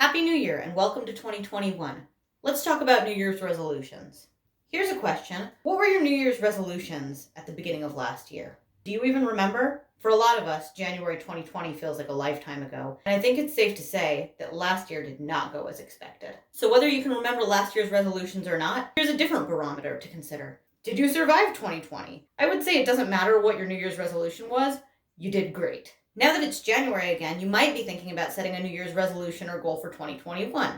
Happy New Year and welcome to 2021. Let's talk about New Year's resolutions. Here's a question. What were your New Year's resolutions at the beginning of last year? Do you even remember? For a lot of us, January 2020 feels like a lifetime ago, and I think it's safe to say that last year did not go as expected. So whether you can remember last year's resolutions or not, here's a different barometer to consider. Did you survive 2020? I would say it doesn't matter what your New Year's resolution was, you did great. Now that it's January again, you might be thinking about setting a New Year's resolution or goal for 2021.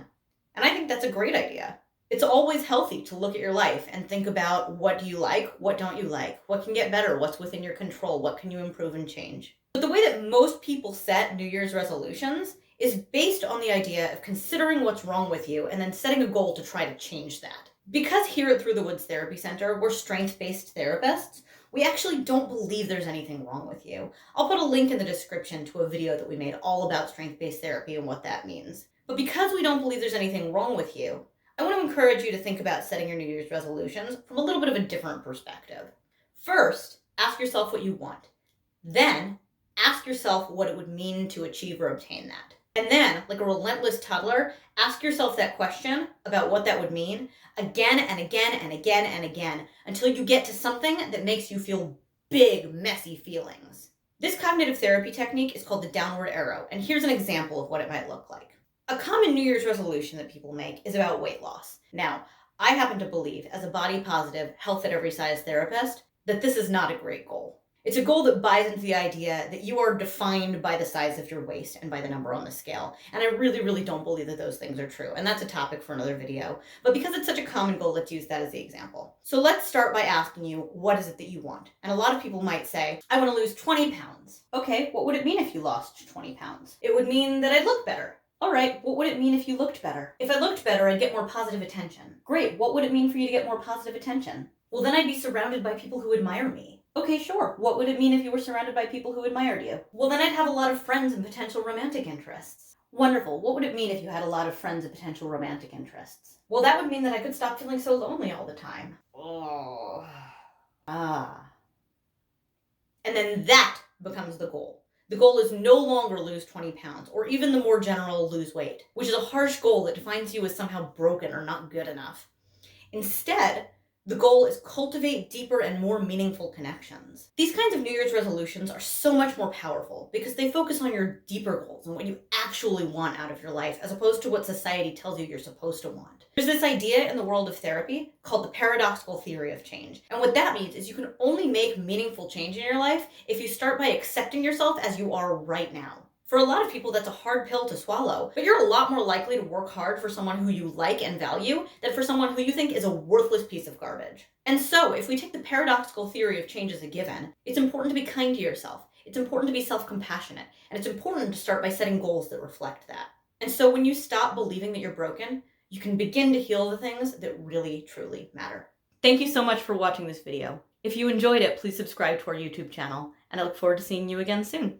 And I think that's a great idea. It's always healthy to look at your life and think about what do you like, what don't you like, what can get better, what's within your control, what can you improve and change. But the way that most people set New Year's resolutions is based on the idea of considering what's wrong with you and then setting a goal to try to change that. Because here at Through the Woods Therapy Center, we're strengths-based therapists, we actually don't believe there's anything wrong with you. I'll put a link in the description to a video that we made all about strength-based therapy and what that means. But because we don't believe there's anything wrong with you, I want to encourage you to think about setting your New Year's resolutions from a little bit of a different perspective. First, ask yourself what you want. Then, ask yourself what it would mean to achieve or obtain that. And then, like a relentless toddler, ask yourself that question about what that would mean again and again and again and again until you get to something that makes you feel big, messy feelings. This cognitive therapy technique is called the downward arrow, and here's an example of what it might look like. A common New Year's resolution that people make is about weight loss. Now, I happen to believe, as a body positive, health at every size therapist, that this is not a great goal. It's a goal that buys into the idea that you are defined by the size of your waist and by the number on the scale. And I really don't believe that those things are true. And that's a topic for another video. But because it's such a common goal, let's use that as the example. So let's start by asking you, what is it that you want? And a lot of people might say, I want to lose 20 pounds. Okay, what would it mean if you lost 20 pounds? It would mean that I'd look better. All right, what would it mean if you looked better? If I looked better, I'd get more positive attention. Great, what would it mean for you to get more positive attention? Well, then I'd be surrounded by people who admire me. Okay, sure. What would it mean if you were surrounded by people who admired you? Well, then I'd have a lot of friends and potential romantic interests. Wonderful. What would it mean if you had a lot of friends and potential romantic interests? Well, that would mean that I could stop feeling so lonely all the time. Oh. And then that becomes the goal. The goal is no longer lose 20 pounds, or even the more general lose weight, which is a harsh goal that defines you as somehow broken or not good enough. Instead, the goal is cultivate deeper and more meaningful connections. These kinds of New Year's resolutions are so much more powerful because they focus on your deeper goals and what you actually want out of your life, as opposed to what society tells you you're supposed to want. There's this idea in the world of therapy called the paradoxical theory of change. And what that means is you can only make meaningful change in your life if you start by accepting yourself as you are right now. For a lot of people, that's a hard pill to swallow, but you're a lot more likely to work hard for someone who you like and value than for someone who you think is a worthless piece of garbage. And so, if we take the paradoxical theory of change as a given, it's important to be kind to yourself, it's important to be self-compassionate, and it's important to start by setting goals that reflect that. And so when you stop believing that you're broken, you can begin to heal the things that really, truly matter. Thank you so much for watching this video. If you enjoyed it, please subscribe to our YouTube channel, and I look forward to seeing you again soon.